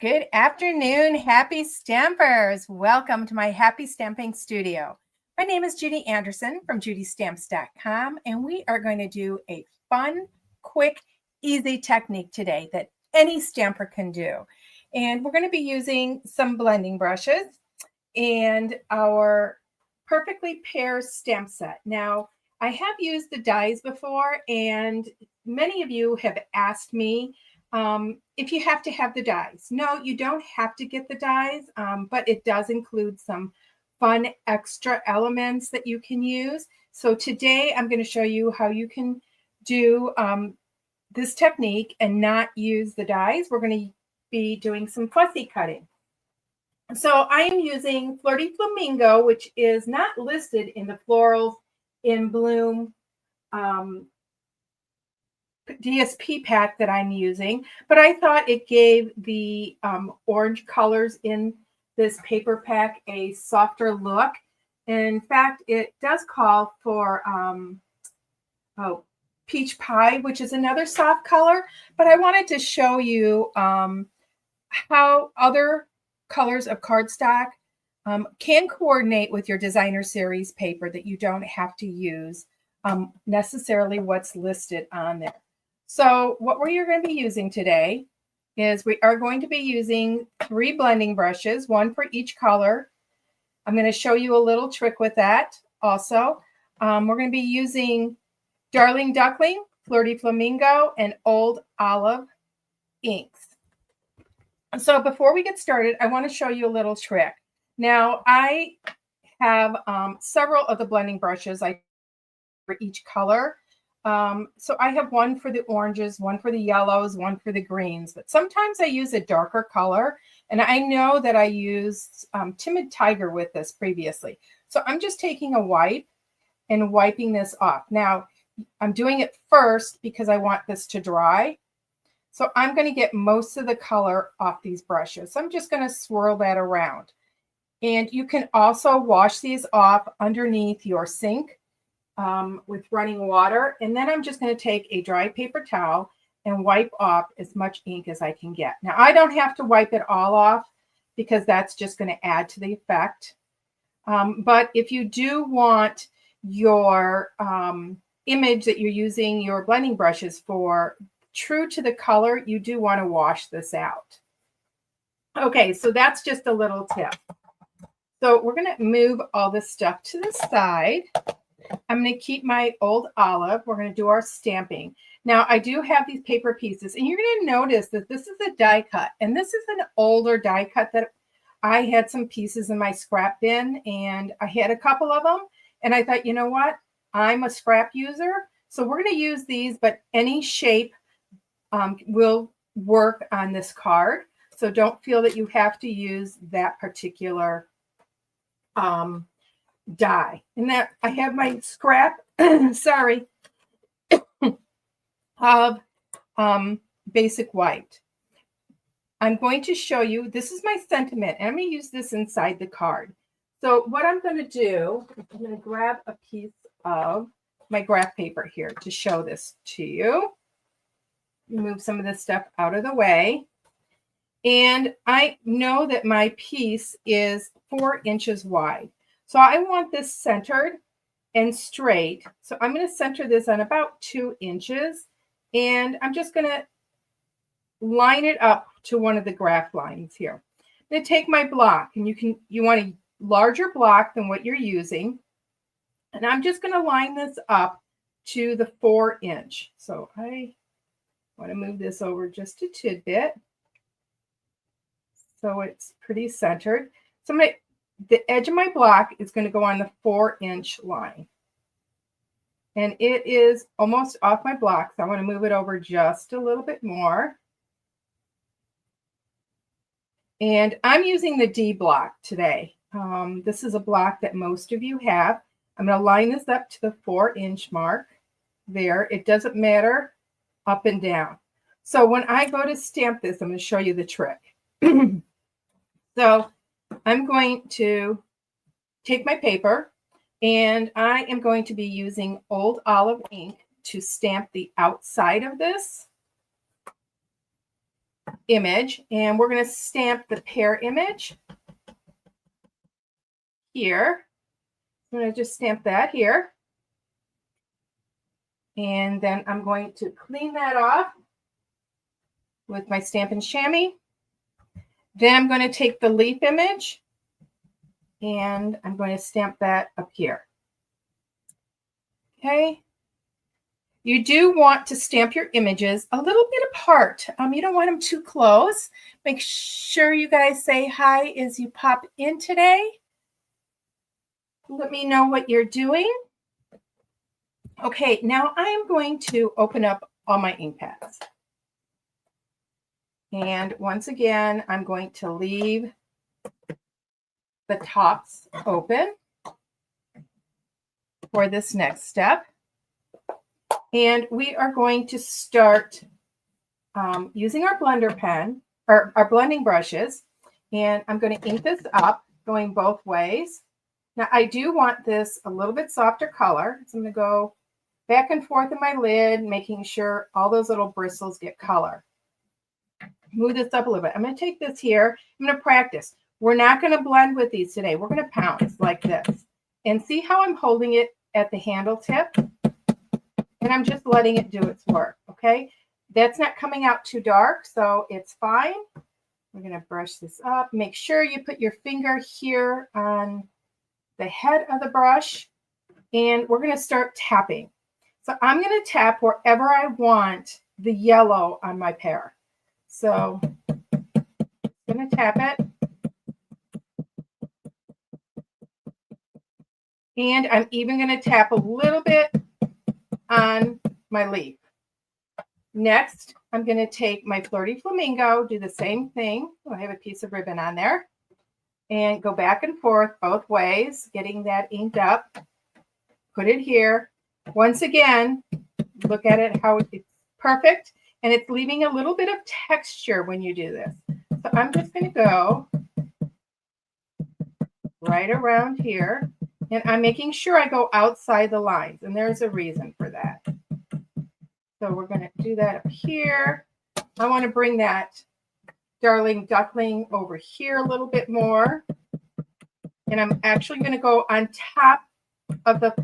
Good afternoon, happy stampers. Welcome to my happy stamping studio. My name is Judy Anderson from judystamps.com, and we are going to do a fun, quick, easy technique today that any stamper can do. And we're going to be using some blending brushes and our Perfectly Pear stamp set. Now, I have used the dies before, and many of you have asked me if you have to have the dies. No, you don't have to get the dies, but it does include some fun extra elements that you can use. So today I'm going to show you how you can do this technique and not use the dies. We're going to be doing some fussy cutting. So I am using Flirty Flamingo, which is not listed in the Florals in Bloom DSP pack that I'm using, but I thought it gave the orange colors in this paper pack a softer look. In fact, it does call for peach pie, which is another soft color, but I wanted to show you how other colors of cardstock can coordinate with your designer series paper, that you don't have to use necessarily what's listed on there. So what we are going to be using today is we are going to be using 3 blending brushes, 1 for each color. I'm going to show you a little trick with that also. We're going to be using Darling Duckling, Flirty Flamingo, and Old Olive inks. So before we get started, I want to show you a little trick. Now, I have several of the blending brushes for each color. So I have 1 for the oranges, 1 for the yellows, 1 for the greens, but sometimes I use a darker color. And I know that I used Timid Tiger with this previously. So I'm just taking a wipe and wiping this off. Now, I'm doing it first because I want this to dry. So I'm going to get most of the color off these brushes. So I'm just going to swirl that around. And you can also wash these off underneath your sink with running water. And then I'm just going to take a dry paper towel and wipe off as much ink as I can get. Now, I don't have to wipe it all off because that's just going to add to the effect. But if you do want your image that you're using your blending brushes for true to the color, you do want to wash this out. Okay, so that's just a little tip. So we're going to move all this stuff to the side. I'm going to keep my Old Olive. We're going to do our stamping. Now, I do have these paper pieces, and you're going to notice that this is a die cut, and this is an older die cut that I had some pieces in my scrap bin, and I had a couple of them, and I thought, you know what? I'm a scrap user, so we're going to use these, but any shape will work on this card. So don't feel that you have to use that particular die. And that I have my scrap, sorry, of basic white. I'm going to show you, this is my sentiment, and I'm going to use this inside the card. So what I'm going to do is I'm going to grab a piece of my graph paper here to show this to you. Move some of this stuff out of the way. And I know that my piece is 4 inches wide. So I want this centered and straight. So I'm going to center this on about 2 inches. And I'm just going to line it up to one of the graph lines here. I'm going to take my block, and you want a larger block than what you're using. And I'm just going to line this up to the 4 inch. So I want to move this over just a tidbit so it's pretty centered. So the edge of my block is going to go on the 4 inch line. And it is almost off my block, so I want to move it over just a little bit more. And I'm using the D block today. This is a block that most of you have. I'm going to line this up to the 4 inch mark there. It doesn't matter up and down. So when I go to stamp this, I'm going to show you the trick. So I'm going to take my paper, and I am going to be using Old Olive ink to stamp the outside of this. image, and we're going to stamp the pear image here. I'm going to just stamp that here. And then I'm going to clean that off with my Stampin' Chamois. Then I'm going to take the leaf image and I'm going to stamp that up here. Okay. You do want to stamp your images a little bit apart. You don't want them too close. Make sure you guys say hi as you pop in today. Let me know what you're doing. Okay, now I am going to open up all my ink pads. And once again, I'm going to leave the tops open for this next step. And we are going to start using our blender pen, or our blending brushes. And I'm going to ink this up, going both ways. Now, I do want this a little bit softer color. So I'm going to go back and forth in my lid, making sure all those little bristles get color. Move this up a little bit. I'm going to take this here. I'm going to practice. We're not going to blend with these today. We're going to pounce like this. And see how I'm holding it at the handle tip? And I'm just letting it do its work, okay? That's not coming out too dark, so it's fine. We're going to brush this up. Make sure you put your finger here on the head of the brush, and we're going to start tapping. So I'm going to tap wherever I want the yellow on my pear. So I'm going to tap it. And I'm even going to tap a little bit on my leaf. Next, I'm going to take my Flirty Flamingo, do the same thing. I have a piece of ribbon on there. And go back and forth both ways, getting that inked up. Put it here. Once again, look at it, how it's perfect. And it's leaving a little bit of texture when you do this. So I'm just going to go right around here. And I'm making sure I go outside the lines. And there's a reason for that. So we're going to do that up here. I want to bring that Darling Duckling over here a little bit more. And I'm actually going to go on top of the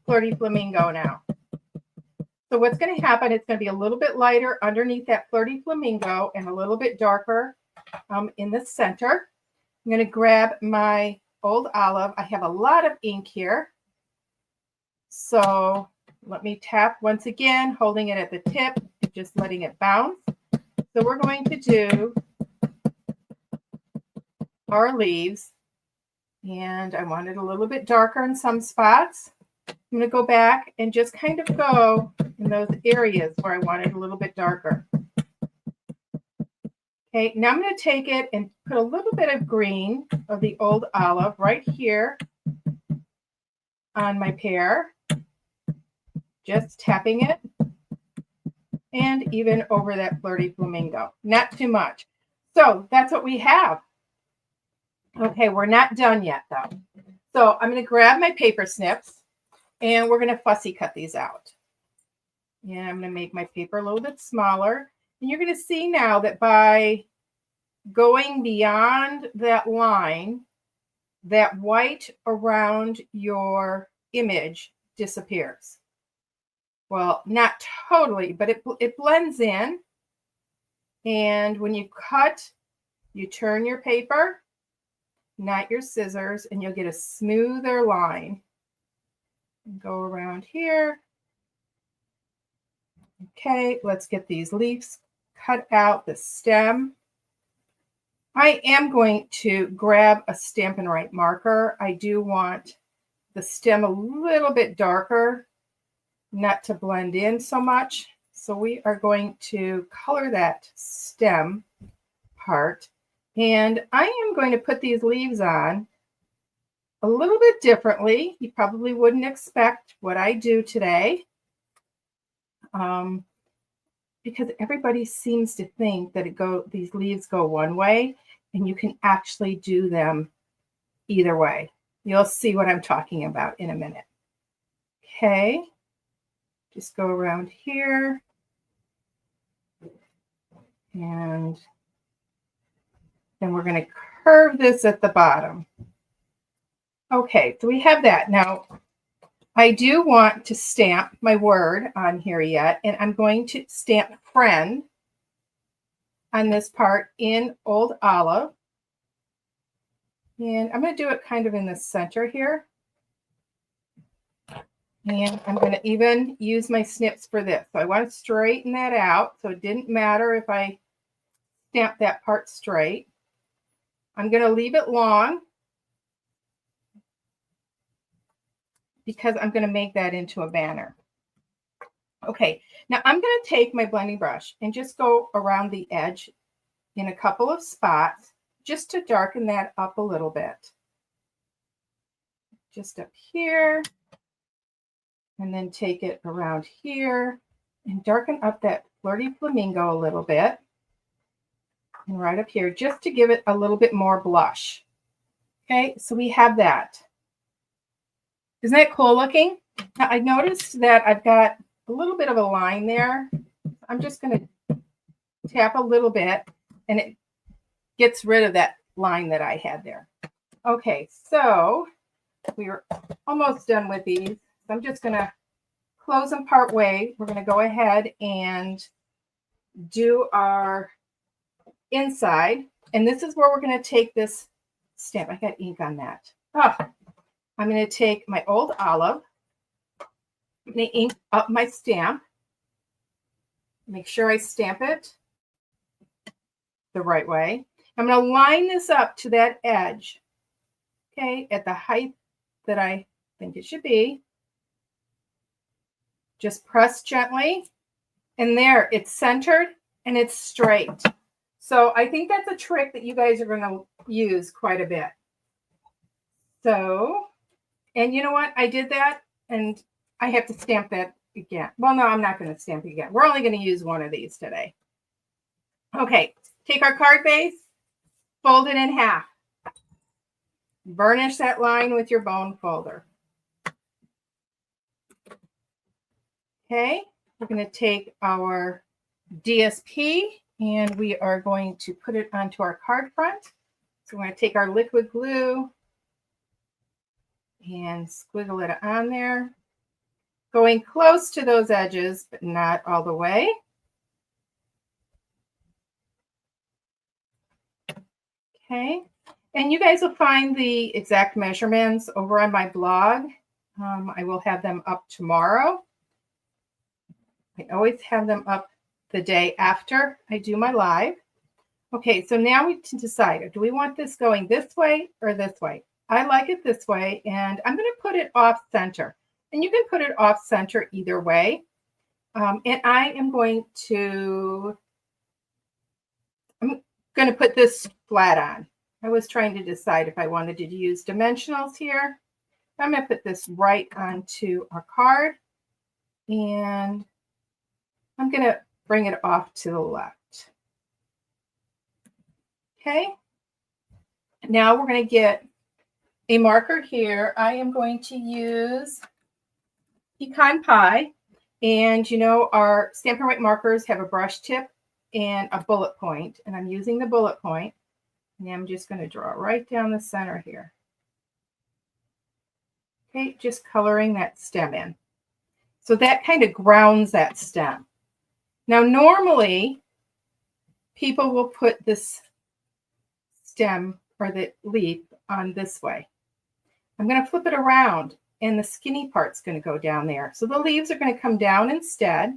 Flirty Flamingo now. So what's going to happen, it's going to be a little bit lighter underneath that Flirty Flamingo and a little bit darker in the center. I'm going to grab my old olive. I have a lot of ink here. So let me tap once again, holding it at the tip, just letting it bounce. So we're going to do our leaves. And I want it a little bit darker in some spots. I'm going to go back and just kind of go in those areas where I want it a little bit darker. Okay, now I'm going to take it and put a little bit of green of the old olive right here on my pear. Just tapping it. And even over that Flirty Flamingo. Not too much. So that's what we have. Okay, we're not done yet though. So I'm going to grab my paper snips and we're going to fussy cut these out. And I'm going to make my paper a little bit smaller. And you're going to see now that by going beyond that line, that white around your image disappears. Well, not totally, but it blends in. And when you cut, you turn your paper, not your scissors, and you'll get a smoother line. Go around here. Okay, let's get these leaves cut out, the stem. I am going to grab a Stampin' Write marker. I do want the stem a little bit darker, not to blend in so much. So we are going to color that stem part. And I am going to put these leaves on a little bit differently. You probably wouldn't expect what I do today. Because everybody seems to think that these leaves go one way, and you can actually do them either way. You'll see what I'm talking about in a minute. Okay, just go around here and Then we're going to curve this at the bottom. Okay, so we have that. Now, I do want to stamp my word on here yet, and I'm going to stamp friend on this part in Old Olive. And I'm going to do it kind of in the center here. And I'm going to even use my snips for this. So I want to straighten that out. So it didn't matter if I stamp that part straight. I'm going to leave it long because I'm going to make that into a banner. Okay, now I'm going to take my blending brush and just go around the edge in a couple of spots just to darken that up a little bit. Just up here, and then take it around here and darken up that Flirty Flamingo a little bit. And right up here, just to give it a little bit more blush. Okay, so we have that. Isn't that cool looking? Now, I noticed that I've got a little bit of a line there. I'm just going to tap a little bit and it gets rid of that line that I had there. Okay, so we're almost done with these. I'm just going to close them part way. We're going to go ahead and do our inside. And this is where we're going to take this stamp. I got ink on that. I'm going to take my Old Olive. I'm going to ink up my stamp. Make sure I stamp it the right way. I'm going to line this up to that edge, okay, at the height that I think it should be. Just press gently, and there, it's centered and it's straight. So I think that's a trick that you guys are going to use quite a bit. So, and you know what? I did that, and I have to stamp that again. Well, no, I'm not going to stamp it again. We're only going to use one of these today. Okay, take our card base, fold it in half. Burnish that line with your bone folder. Okay, we're going to take our DSP and we are going to put it onto our card front. So we're going to take our liquid glue and squiggle it on there, going close to those edges, but not all the way. Okay, and you guys will find the exact measurements over on my blog. I will have them up tomorrow. I always have them up the day after I do my live. Okay, so now we can decide, do we want this going this way or this way? I like it this way, and I'm going to put it off center. And you can put it off center either way. And I am going to, I'm going to put this flat on. I was trying to decide if I wanted to use dimensionals here. I'm going to put this right onto our card, and I'm going to bring it off to the left. Okay. Now we're going to get a marker here. I am going to use Pecan Pie. And you know, our Stampin' Right markers have a brush tip and a bullet point. And I'm using the bullet point. And I'm just going to draw right down the center here. Okay, just coloring that stem in. So that kind of grounds that stem. Now, normally, people will put this stem or the leaf on this way. I'm going to flip it around, and the skinny part's going to go down there. So the leaves are going to come down instead.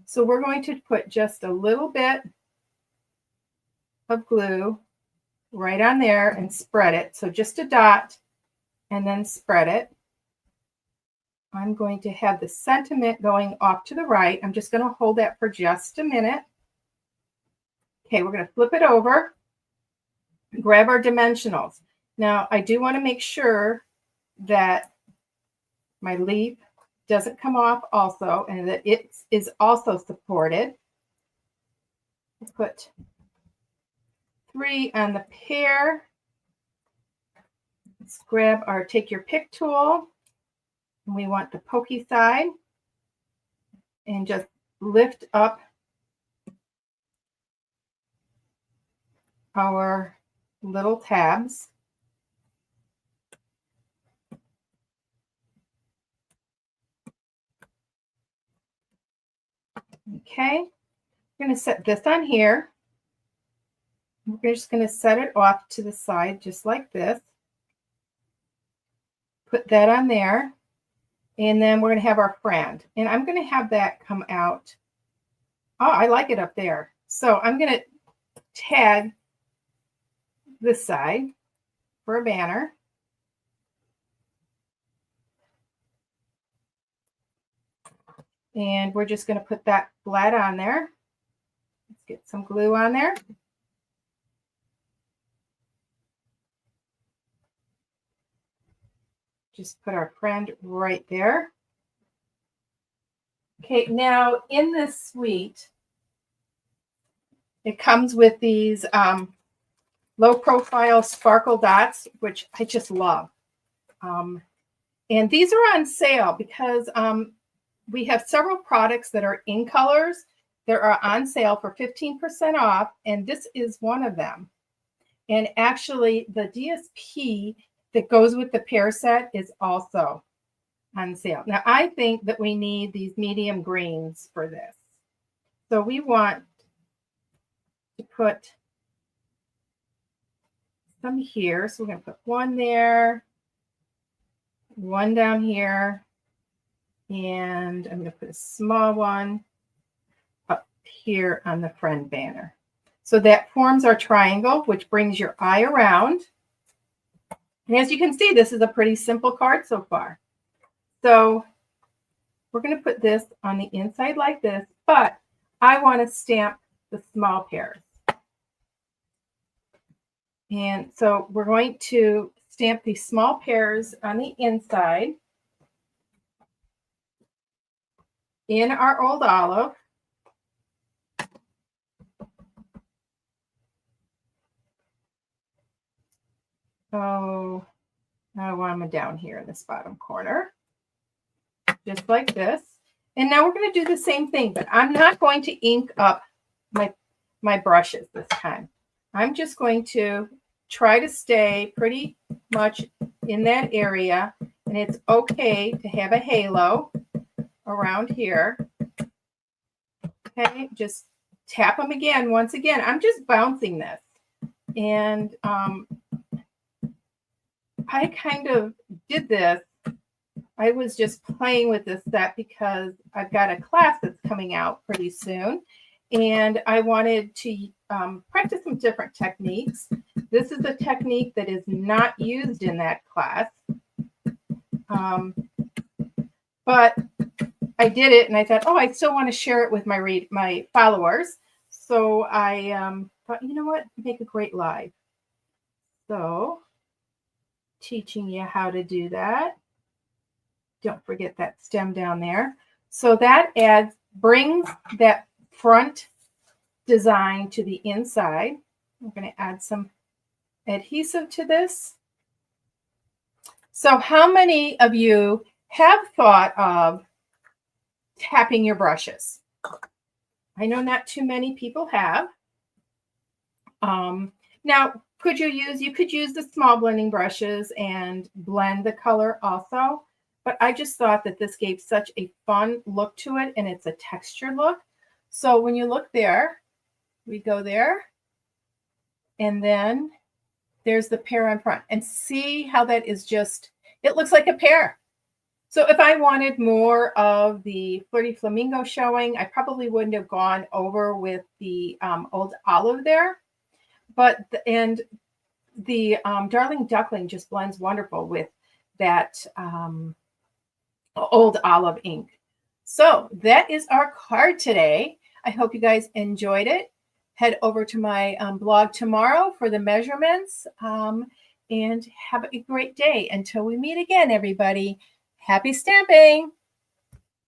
So we're going to put just a little bit of glue right on there and spread it. So just a dot and then spread it. I'm going to have the sentiment going off to the right. I'm just going to hold that for just a minute. Okay, we're going to flip it over, grab our dimensionals. Now, I do want to make sure that my leaf doesn't come off also and that it is also supported. We'll put 3 on the pear. Let's grab our, take your pick tool. And we want the pokey side and just lift up our little tabs. Okay, I'm going to set this on here. We're just going to set it off to the side just like this. Put that on there. And then we're going to have our friend. And I'm going to have that come out. Oh, I like it up there. So I'm going to tag this side for a banner. And we're just going to put that flat on there. Let's get some glue on there. Just put our friend right there. Okay, now in this suite, it comes with these low profile sparkle dots, which I just love. And these are on sale because we have several products that are in colors that are on sale for 15% off, and this is one of them. And actually, the DSP that goes with the pear set is also on sale. Now, I think that we need these medium greens for this. So we want to put some here. So we're going to put one there, one down here, and I'm going to put a small one up here on the friend banner. So that forms our triangle, which brings your eye around. And as you can see, this is a pretty simple card so far. So we're going to put this on the inside like this, but I want to stamp the small pears. And so we're going to stamp these small pears on the inside in our old olive. Oh, I want them down here in this bottom corner, just like this. And now we're going to do the same thing, but I'm not going to ink up my brushes this time. I'm just going to try to stay pretty much in that area, and it's okay to have a halo around here. Okay, just tap them again. Once again, I'm just bouncing this. And I kind of did this. I was just playing with this set because I've got a class that's coming out pretty soon. And I wanted to practice some different techniques. This is a technique that is not used in that class. But I did it and I thought, oh, I still want to share it with my followers. So I thought, you know what, make a great live. So teaching you how to do that. Don't forget that stem down there. So that brings that front design to the inside. I'm going to add some adhesive to this. So how many of you have thought of tapping your brushes? I know not too many people have. Now, you could use the small blending brushes and blend the color also, but I just thought that this gave such a fun look to it, and it's a texture look. So when you look there, we go there, and then there's the pear on front, and see how that is just, it looks like a pear. So if I wanted more of the Flirty Flamingo showing, I probably wouldn't have gone over with the old olive there. But the Darling Duckling just blends wonderful with that old olive ink. So that is our card today. I hope you guys enjoyed it. Head over to my blog tomorrow for the measurements, and have a great day. Until we meet again, everybody, happy stamping.